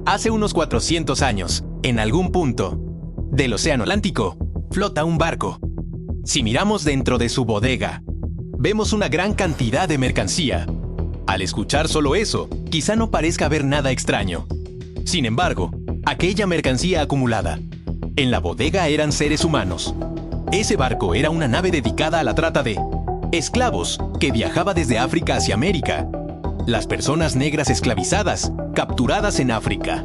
Hace unos 400 años, en algún punto del Océano Atlántico, flota un barco. Si miramos dentro de su bodega, vemos una gran cantidad de mercancía. Al escuchar solo eso, quizá no parezca haber nada extraño. Sin embargo, aquella mercancía acumulada en la bodega eran seres humanos. Ese barco era una nave dedicada a la trata de esclavos que viajaba desde África hacia América. Las personas negras esclavizadas, capturadas en África,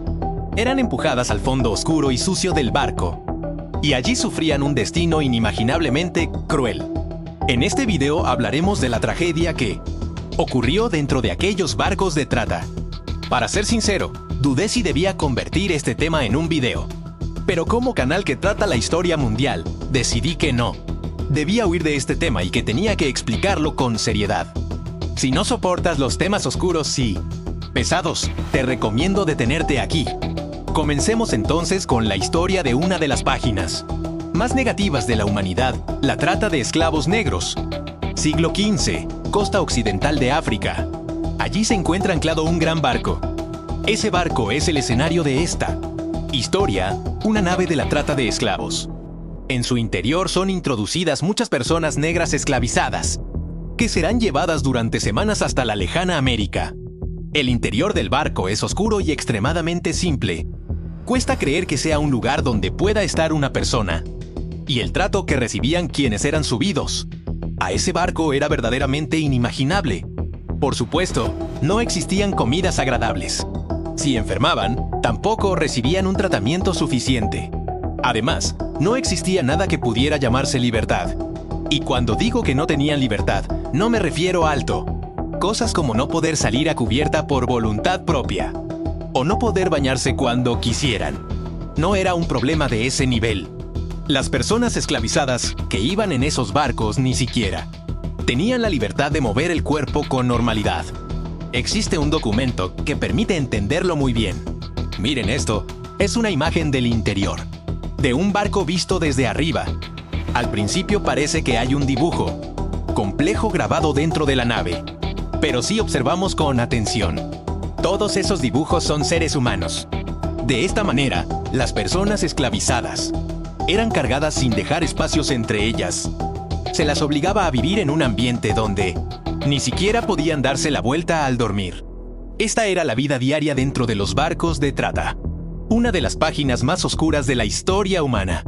eran empujadas al fondo oscuro y sucio del barco, y allí sufrían un destino inimaginablemente cruel. En este video hablaremos de la tragedia que ocurrió dentro de aquellos barcos de trata. Para ser sincero, dudé si debía convertir este tema en un video, pero como canal que trata la historia mundial, decidí que no. Debía huir de este tema y que tenía que explicarlo con seriedad. Si no soportas los temas oscuros y pesados, te recomiendo detenerte aquí. Comencemos entonces con la historia de una de las páginas más negativas de la humanidad, la trata de esclavos negros. Siglo XV, costa occidental de África. Allí se encuentra anclado un gran barco. Ese barco es el escenario de esta historia, una nave de la trata de esclavos. En su interior son introducidas muchas personas negras esclavizadas, que serán llevadas durante semanas hasta la lejana América. El interior del barco es oscuro y extremadamente simple. Cuesta creer que sea un lugar donde pueda estar una persona. Y el trato que recibían quienes eran subidos a ese barco era verdaderamente inimaginable. Por supuesto, no existían comidas agradables. Si enfermaban, tampoco recibían un tratamiento suficiente. Además, no existía nada que pudiera llamarse libertad. Y cuando digo que no tenían libertad, no me refiero a alto. Cosas como no poder salir a cubierta por voluntad propia, o no poder bañarse cuando quisieran. No era un problema de ese nivel. Las personas esclavizadas que iban en esos barcos ni siquiera tenían la libertad de mover el cuerpo con normalidad. Existe un documento que permite entenderlo muy bien. Miren esto, es una imagen del interior de un barco visto desde arriba. Al principio parece que hay un dibujo complejo grabado dentro de la nave, pero si observamos con atención, todos esos dibujos son seres humanos. De esta manera, las personas esclavizadas eran cargadas sin dejar espacios entre ellas. Se las obligaba a vivir en un ambiente donde ni siquiera podían darse la vuelta al dormir. Esta era la vida diaria dentro de los barcos de trata. Una de las páginas más oscuras de la historia humana.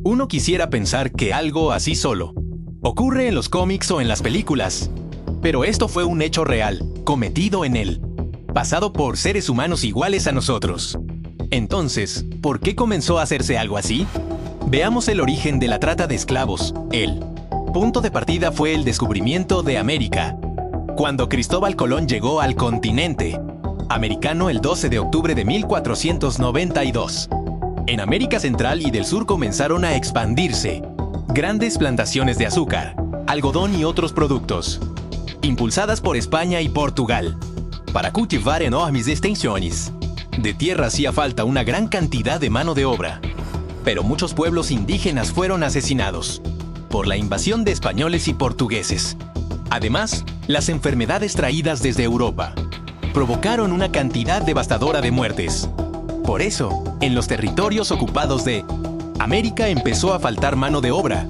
Uno quisiera pensar que algo así solo ocurre en los cómics o en las películas, pero esto fue un hecho real, cometido en el pasado por seres humanos iguales a nosotros. Entonces, ¿por qué comenzó a hacerse algo así? Veamos el origen de la trata de esclavos. El punto de partida fue el descubrimiento de América, cuando Cristóbal Colón llegó al continente americano el 12 de octubre de 1492. En América Central y del Sur comenzaron a expandirse grandes plantaciones de azúcar, algodón y otros productos, impulsadas por España y Portugal, para cultivar enormes extensiones de tierra. Hacía falta una gran cantidad de mano de obra, pero muchos pueblos indígenas fueron asesinados por la invasión de españoles y portugueses. Además, las enfermedades traídas desde Europa provocaron una cantidad devastadora de muertes. Por eso, en los territorios ocupados de América empezó a faltar mano de obra.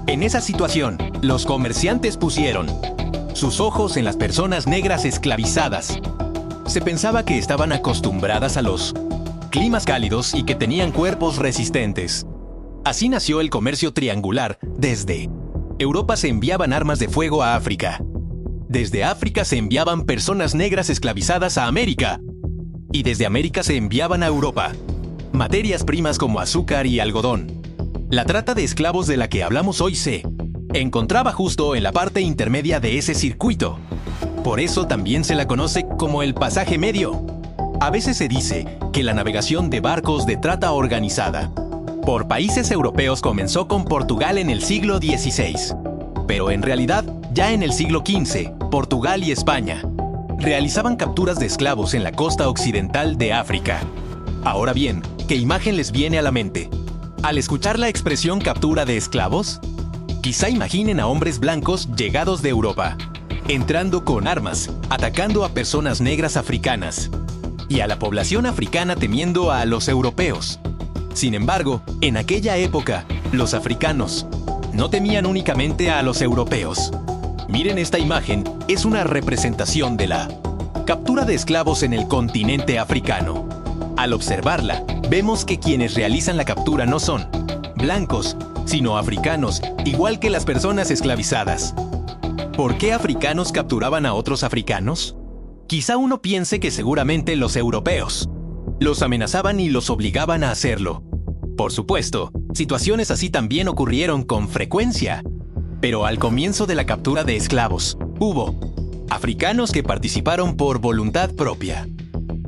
En esa situación, los comerciantes pusieron sus ojos en las personas negras esclavizadas. Se pensaba que estaban acostumbradas a los climas cálidos y que tenían cuerpos resistentes. Así nació el comercio triangular. Desde Europa se enviaban armas de fuego a África. Desde África se enviaban personas negras esclavizadas a América. Y desde América se enviaban a Europa materias primas como azúcar y algodón. La trata de esclavos de la que hablamos hoy se encontraba justo en la parte intermedia de ese circuito. Por eso también se la conoce como el pasaje medio. A veces se dice que la navegación de barcos de trata organizada por países europeos comenzó con Portugal en el siglo XVI. Pero en realidad, ya en el siglo XV, Portugal y España realizaban capturas de esclavos en la costa occidental de África. Ahora bien, ¿qué imagen les viene a la mente al escuchar la expresión captura de esclavos? Quizá imaginen a hombres blancos llegados de Europa, entrando con armas, atacando a personas negras africanas. y a la población africana temiendo a los europeos. Sin embargo, en aquella época, los africanos no temían únicamente a los europeos. Miren esta imagen, es una representación de la captura de esclavos en el continente africano. Al observarla, vemos que quienes realizan la captura no son blancos, sino africanos, igual que las personas esclavizadas. ¿Por qué africanos capturaban a otros africanos? Quizá uno piense que seguramente los europeos los amenazaban y los obligaban a hacerlo. Por supuesto, situaciones así también ocurrieron con frecuencia. Pero al comienzo de la captura de esclavos, hubo africanos que participaron por voluntad propia.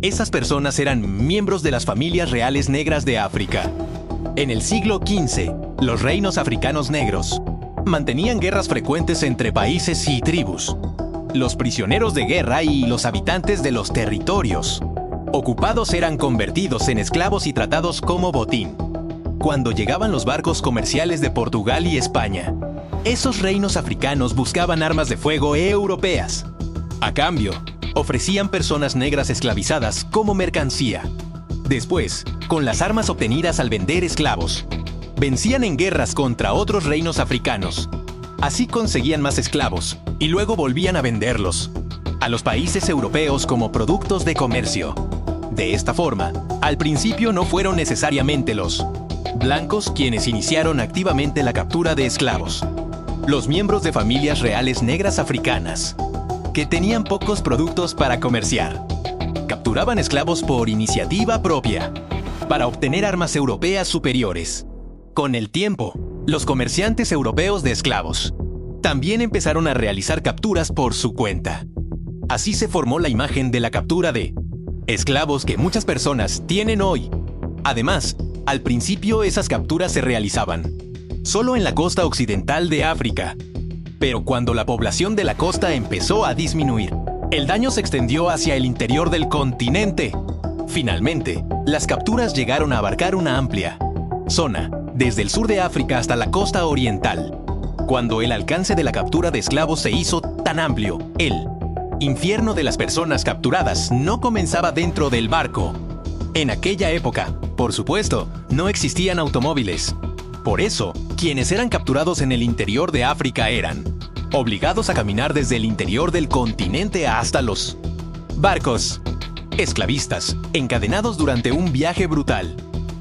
Esas personas eran miembros de las familias reales negras de África. En el siglo XV, los reinos africanos negros mantenían guerras frecuentes entre países y tribus. Los prisioneros de guerra y los habitantes de los territorios ocupados eran convertidos en esclavos y tratados como botín. Cuando llegaban los barcos comerciales de Portugal y España, esos reinos africanos buscaban armas de fuego europeas. A cambio, ofrecían personas negras esclavizadas como mercancía. Después, con las armas obtenidas al vender esclavos, vencían en guerras contra otros reinos africanos. Así conseguían más esclavos y luego volvían a venderlos a los países europeos como productos de comercio. De esta forma, al principio no fueron necesariamente los blancos quienes iniciaron activamente la captura de esclavos. Los miembros de familias reales negras africanas, que tenían pocos productos para comerciar, capturaban esclavos por iniciativa propia, para obtener armas europeas superiores. Con el tiempo, los comerciantes europeos de esclavos también empezaron a realizar capturas por su cuenta. Así se formó la imagen de la captura de esclavos que muchas personas tienen hoy. Además, al principio esas capturas se realizaban solo en la costa occidental de África. Pero cuando la población de la costa empezó a disminuir, el daño se extendió hacia el interior del continente. Finalmente, las capturas llegaron a abarcar una amplia zona, desde el sur de África hasta la costa oriental. Cuando el alcance de la captura de esclavos se hizo tan amplio, el infierno de las personas capturadas no comenzaba dentro del barco. En aquella época, por supuesto, no existían automóviles. Por eso, quienes eran capturados en el interior de África eran obligados a caminar desde el interior del continente hasta los barcos esclavistas, encadenados durante un viaje brutal.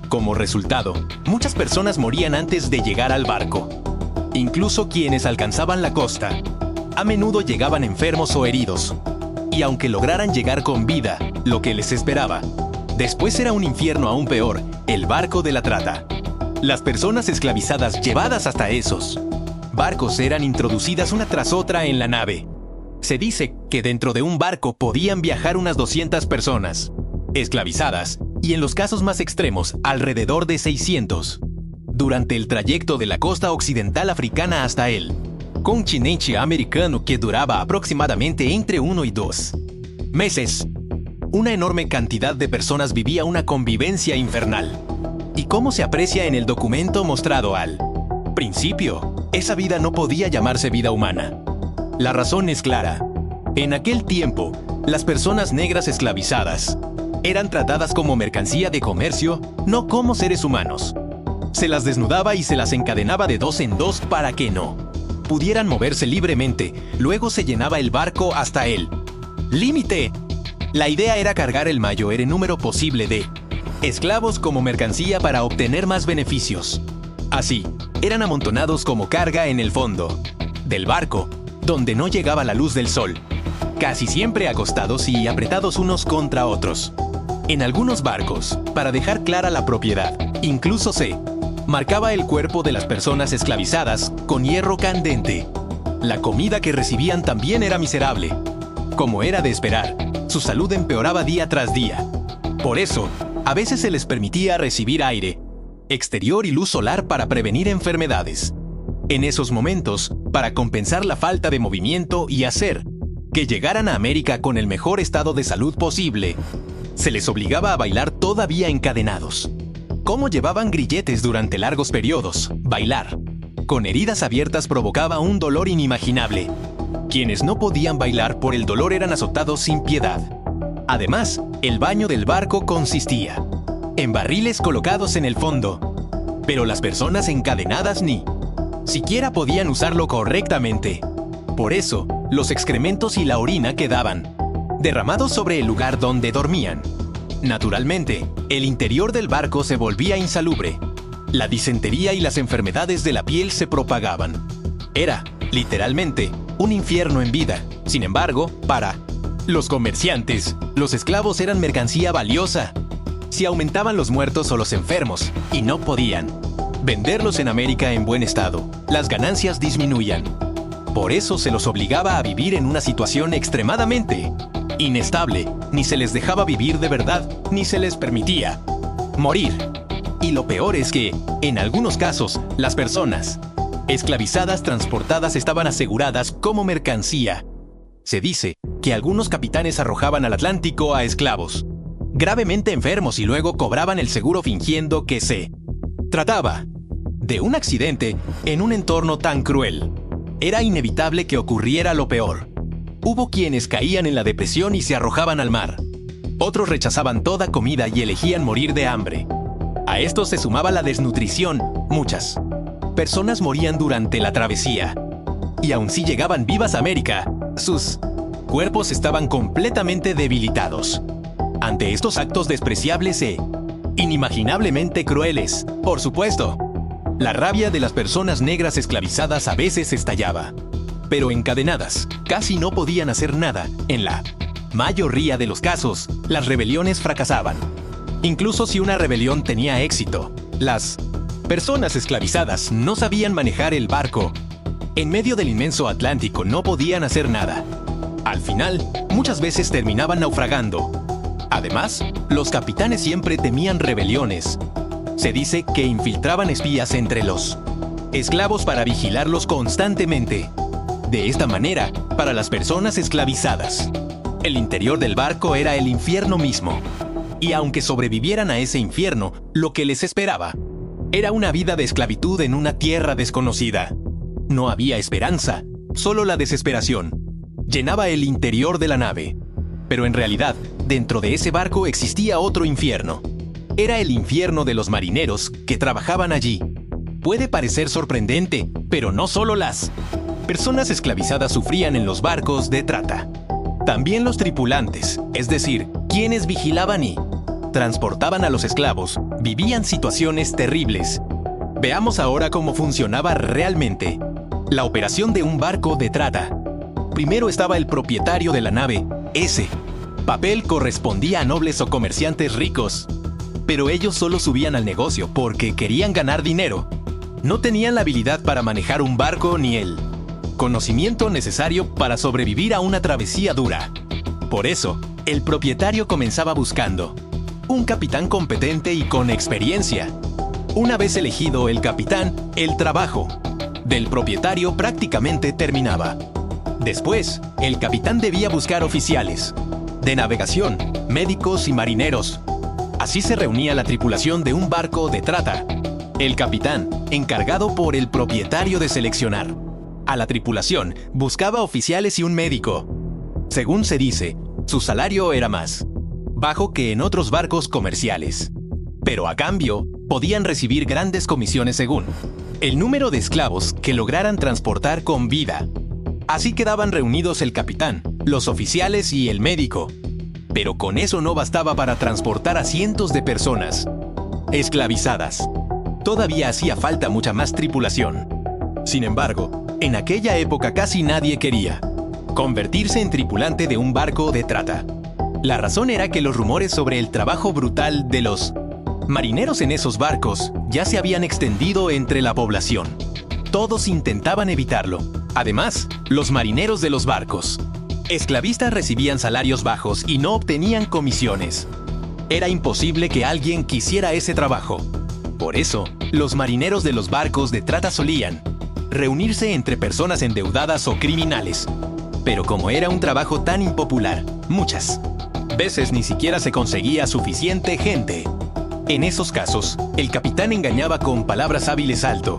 Como resultado, muchas personas morían antes de llegar al barco. Incluso quienes alcanzaban la costa, a menudo llegaban enfermos o heridos. Y aunque lograran llegar con vida, lo que les esperaba después era un infierno aún peor, el barco de la trata. Las personas esclavizadas llevadas hasta esos barcos eran introducidas una tras otra en la nave. Se dice que dentro de un barco podían viajar unas 200 personas esclavizadas, y en los casos más extremos, alrededor de 600. Durante el trayecto de la costa occidental africana hasta el continente americano, que duraba aproximadamente entre 1 y 2 meses, una enorme cantidad de personas vivía una convivencia infernal. Y como se aprecia en el documento mostrado al principio, esa vida no podía llamarse vida humana. La razón es clara. En aquel tiempo, las personas negras esclavizadas eran tratadas como mercancía de comercio, no como seres humanos. Se las desnudaba y se las encadenaba de 2 en 2 para que no pudieran moverse libremente. Luego se llenaba el barco hasta el límite. La idea era cargar el mayor número posible de esclavos como mercancía para obtener más beneficios. Así, eran amontonados como carga en el fondo del barco, donde no llegaba la luz del sol, casi siempre acostados y apretados unos contra otros. En algunos barcos, para dejar clara la propiedad, incluso se marcaba el cuerpo de las personas esclavizadas con hierro candente. La comida que recibían también era miserable. Como era de esperar, su salud empeoraba día tras día. Por eso, a veces se les permitía recibir aire exterior y luz solar para prevenir enfermedades. En esos momentos, para compensar la falta de movimiento y hacer que llegaran a América con el mejor estado de salud posible, se les obligaba a bailar todavía encadenados. Como llevaban grilletes durante largos periodos, bailar con heridas abiertas provocaba un dolor inimaginable. Quienes no podían bailar por el dolor eran azotados sin piedad. Además, el baño del barco consistía en barriles colocados en el fondo, pero las personas encadenadas ni siquiera podían usarlo correctamente. Por eso, los excrementos y la orina quedaban derramados sobre el lugar donde dormían. Naturalmente, el interior del barco se volvía insalubre. La disentería y las enfermedades de la piel se propagaban. Era, literalmente, un infierno en vida. Sin embargo, para los comerciantes, los esclavos eran mercancía valiosa. Si aumentaban los muertos o los enfermos, y no podían venderlos en América en buen estado, las ganancias disminuían. Por eso se los obligaba a vivir en una situación extremadamente inestable. Ni se les dejaba vivir de verdad, ni se les permitía morir. Y lo peor es que, en algunos casos, las personas esclavizadas transportadas estaban aseguradas como mercancía. Se dice que algunos capitanes arrojaban al Atlántico a esclavos gravemente enfermos y luego cobraban el seguro fingiendo que se trataba de un accidente en un entorno tan cruel. Era inevitable que ocurriera lo peor. Hubo quienes caían en la depresión y se arrojaban al mar. Otros rechazaban toda comida y elegían morir de hambre. A esto se sumaba la desnutrición. Muchas personas morían durante la travesía. Y aun si llegaban vivas a América, sus cuerpos estaban completamente debilitados. Ante estos actos despreciables e inimaginablemente crueles, por supuesto, la rabia de las personas negras esclavizadas a veces estallaba. Pero encadenadas, casi no podían hacer nada. En la mayoría de los casos, las rebeliones fracasaban. Incluso si una rebelión tenía éxito, las personas esclavizadas no sabían manejar el barco. En medio del inmenso Atlántico no podían hacer nada. Al final, muchas veces terminaban naufragando. Además, los capitanes siempre temían rebeliones. Se dice que infiltraban espías entre los esclavos para vigilarlos constantemente. De esta manera, para las personas esclavizadas, el interior del barco era el infierno mismo. Y aunque sobrevivieran a ese infierno, lo que les esperaba era una vida de esclavitud en una tierra desconocida. No había esperanza, solo la desesperación llenaba el interior de la nave. Pero en realidad, dentro de ese barco existía otro infierno. Era el infierno de los marineros que trabajaban allí. Puede parecer sorprendente, pero no solo las personas esclavizadas sufrían en los barcos de trata. También los tripulantes, es decir, quienes vigilaban y transportaban a los esclavos, vivían situaciones terribles. Veamos ahora cómo funcionaba realmente la operación de un barco de trata. Primero estaba el propietario de la nave. Ese papel correspondía a nobles o comerciantes ricos. Pero ellos solo subían al negocio porque querían ganar dinero. No tenían la habilidad para manejar un barco ni el conocimiento necesario para sobrevivir a una travesía dura. Por eso, el propietario comenzaba buscando un capitán competente y con experiencia. Una vez elegido el capitán, el trabajo del propietario prácticamente terminaba. Después, el capitán debía buscar oficiales de navegación, médicos y marineros. Así se reunía la tripulación de un barco de trata. El capitán, encargado por el propietario de seleccionar a la tripulación, buscaba oficiales y un médico. Según se dice, su salario era más bajo que en otros barcos comerciales. Pero a cambio, podían recibir grandes comisiones según el número de esclavos que lograran transportar con vida. Así quedaban reunidos el capitán, los oficiales y el médico. Pero con eso no bastaba para transportar a cientos de personas esclavizadas. Todavía hacía falta mucha más tripulación. Sin embargo, en aquella época casi nadie quería convertirse en tripulante de un barco de trata. La razón era que los rumores sobre el trabajo brutal de los marineros en esos barcos ya se habían extendido entre la población. Todos intentaban evitarlo. Además, los marineros de los barcos esclavistas recibían salarios bajos y no obtenían comisiones. Era imposible que alguien quisiera ese trabajo. Por eso, los marineros de los barcos de trata solían reunirse entre personas endeudadas o criminales. Pero como era un trabajo tan impopular, muchas veces ni siquiera se conseguía suficiente gente. En esos casos, el capitán engañaba con palabras hábiles alto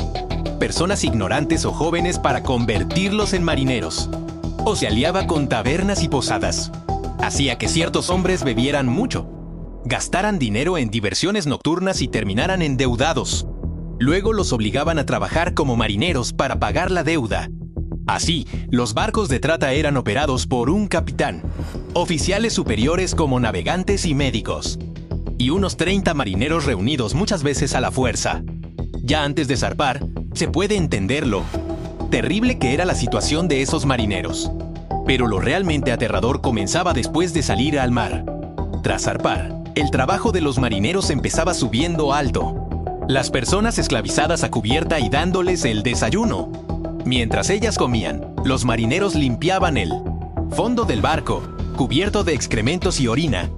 personas ignorantes o jóvenes para convertirlos en marineros. O se aliaba con tabernas y posadas hacía que ciertos hombres bebieran mucho, gastaran dinero en diversiones nocturnas y terminaran endeudados. Luego los obligaban a trabajar como marineros para pagar la deuda. Así, los barcos de trata eran operados por un capitán, oficiales superiores como navegantes y médicos, y unos 30 marineros reunidos muchas veces a la fuerza. Ya antes de zarpar, se puede entenderlo. Terrible que era la situación de esos marineros. Pero lo realmente aterrador comenzaba después de salir al mar. Tras zarpar, el trabajo de los marineros empezaba subiendo alto. Las personas esclavizadas a cubierta y dándoles el desayuno. Mientras ellas comían, los marineros limpiaban el fondo del barco, cubierto de excrementos y orina.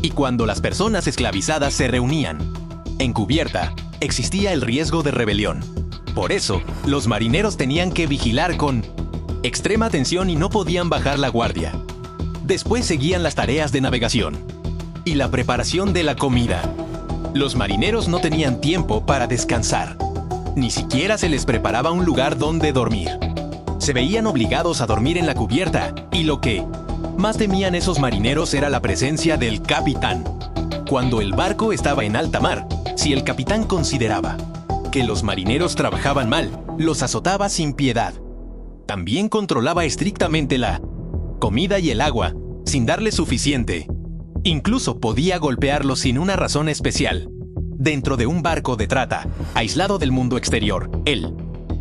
Y cuando las personas esclavizadas se reunían en cubierta, existía el riesgo de rebelión. Por eso, los marineros tenían que vigilar con extrema atención y no podían bajar la guardia. Después seguían las tareas de navegación y la preparación de la comida. Los marineros no tenían tiempo para descansar. Ni siquiera se les preparaba un lugar donde dormir. Se veían obligados a dormir en la cubierta, y lo que más temían esos marineros era la presencia del capitán. Cuando el barco estaba en alta mar, si el capitán consideraba que los marineros trabajaban mal, los azotaba sin piedad. También controlaba estrictamente la comida y el agua, sin darles suficiente. Incluso podía golpearlos sin una razón especial. Dentro de un barco de trata, aislado del mundo exterior, el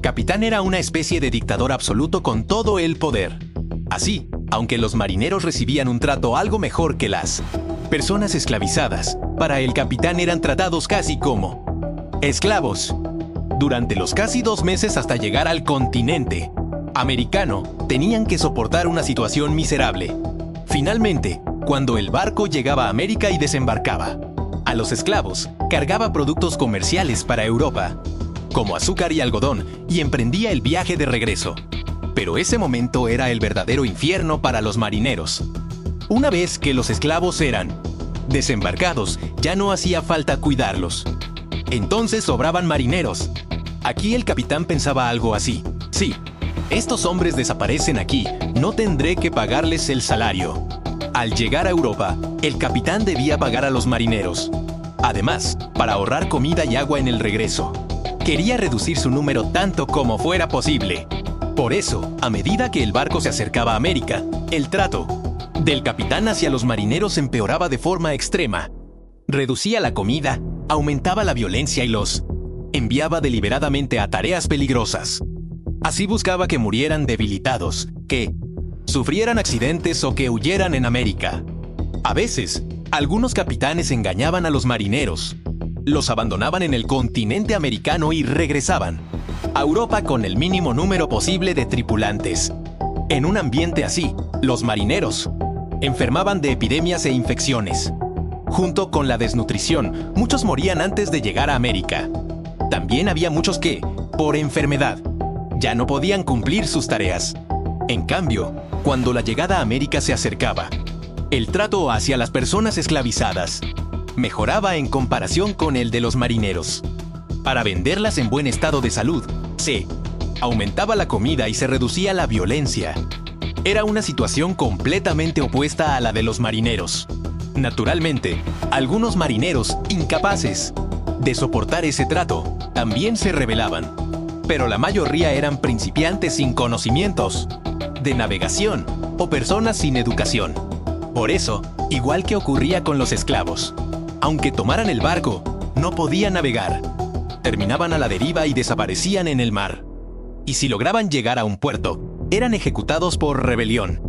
capitán era una especie de dictador absoluto con todo el poder. Así, aunque los marineros recibían un trato algo mejor que las personas esclavizadas, para el capitán eran tratados casi como esclavos. Durante los casi 2 meses hasta llegar al continente americano, tenían que soportar una situación miserable. Finalmente, cuando el barco llegaba a América y desembarcaba, a los esclavos cargaba productos comerciales para Europa, como azúcar y algodón, y emprendía el viaje de regreso. Pero ese momento era el verdadero infierno para los marineros. Una vez que los esclavos eran desembarcados, ya no hacía falta cuidarlos. Entonces sobraban marineros. Aquí el capitán pensaba algo así: sí, estos hombres desaparecen aquí, no tendré que pagarles el salario. Al llegar a Europa, el capitán debía pagar a los marineros. Además, para ahorrar comida y agua en el regreso, quería reducir su número tanto como fuera posible. Por eso, a medida que el barco se acercaba a América, el trato del capitán hacia los marineros empeoraba de forma extrema. Reducía la comida, aumentaba la violencia y los enviaba deliberadamente a tareas peligrosas. Así buscaba que murieran debilitados, que sufrieran accidentes o que huyeran en América. A veces, algunos capitanes engañaban a los marineros, los abandonaban en el continente americano y regresaban a Europa con el mínimo número posible de tripulantes. En un ambiente así, los marineros enfermaban de epidemias e infecciones. Junto con la desnutrición, muchos morían antes de llegar a América. También había muchos que, por enfermedad, ya no podían cumplir sus tareas. En cambio, cuando la llegada a América se acercaba, el trato hacia las personas esclavizadas mejoraba en comparación con el de los marineros. Para venderlas en buen estado de salud, se aumentaba la comida y se reducía la violencia. Era una situación completamente opuesta a la de los marineros. Naturalmente, algunos marineros incapaces de soportar ese trato también se rebelaban, pero la mayoría eran principiantes sin conocimientos de navegación o personas sin educación. Por eso, igual que ocurría con los esclavos, aunque tomaran el barco, no podían navegar. Terminaban a la deriva y desaparecían en el mar. Y si lograban llegar a un puerto, eran ejecutados por rebelión.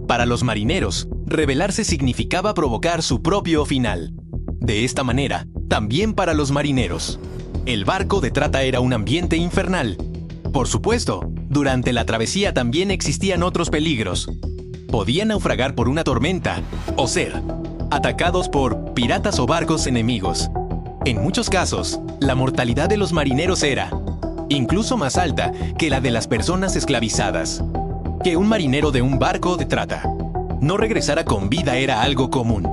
Para los marineros, rebelarse significaba provocar su propio final. De esta manera, también para los marineros, el barco de trata era un ambiente infernal. Por supuesto, durante la travesía también existían otros peligros. Podían naufragar por una tormenta o ser atacados por piratas o barcos enemigos. En muchos casos, la mortalidad de los marineros era incluso más alta que la de las personas esclavizadas. Que un marinero de un barco de trata no regresara con vida era algo común.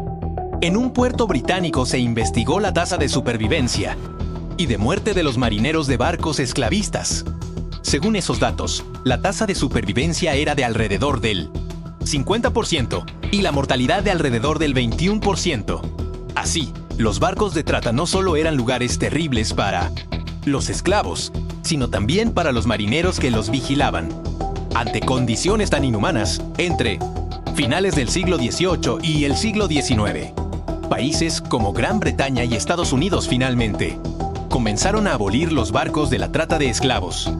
En un puerto británico se investigó la tasa de supervivencia y de muerte de los marineros de barcos esclavistas. Según esos datos, la tasa de supervivencia era de alrededor del 50% y la mortalidad de alrededor del 21%. Así, los barcos de trata no solo eran lugares terribles para los esclavos, sino también para los marineros que los vigilaban. Ante condiciones tan inhumanas, entre finales del siglo XVIII y el siglo XIX, países como Gran Bretaña y Estados Unidos finalmente comenzaron a abolir los barcos de la trata de esclavos.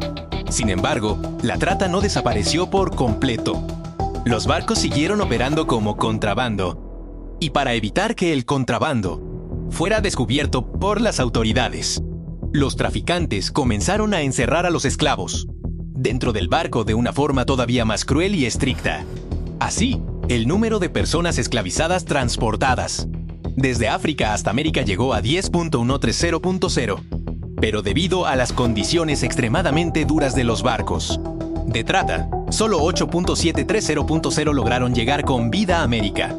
Sin embargo, la trata no desapareció por completo. Los barcos siguieron operando como contrabando, y para evitar que el contrabando fuera descubierto por las autoridades, los traficantes comenzaron a encerrar a los esclavos dentro del barco de una forma todavía más cruel y estricta. Así, el número de personas esclavizadas transportadas desde África hasta América llegó a 10.130.0, pero debido a las condiciones extremadamente duras de los barcos de trata, solo 8.730.0 lograron llegar con vida a América.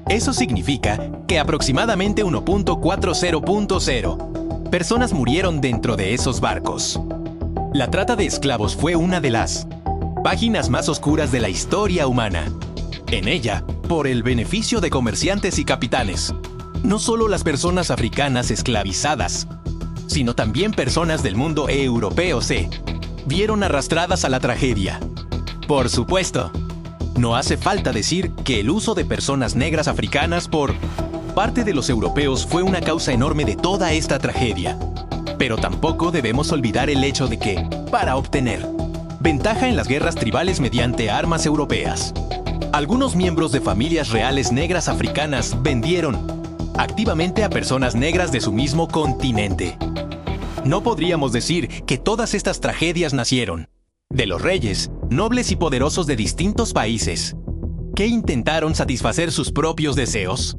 Eso significa que aproximadamente 1.40.0 personas murieron dentro de esos barcos. La trata de esclavos fue una de las páginas más oscuras de la historia humana. En ella, por el beneficio de comerciantes y capitanes, no solo las personas africanas esclavizadas, sino también personas del mundo europeo se vieron arrastradas a la tragedia. Por supuesto, no hace falta decir que el uso de personas negras africanas por parte de los europeos fue una causa enorme de toda esta tragedia. Pero tampoco debemos olvidar el hecho de que, para obtener ventaja en las guerras tribales mediante armas europeas, algunos miembros de familias reales negras africanas vendieron activamente a personas negras de su mismo continente. No podríamos decir que todas estas tragedias nacieron de los reyes, nobles y poderosos de distintos países, que intentaron satisfacer sus propios deseos.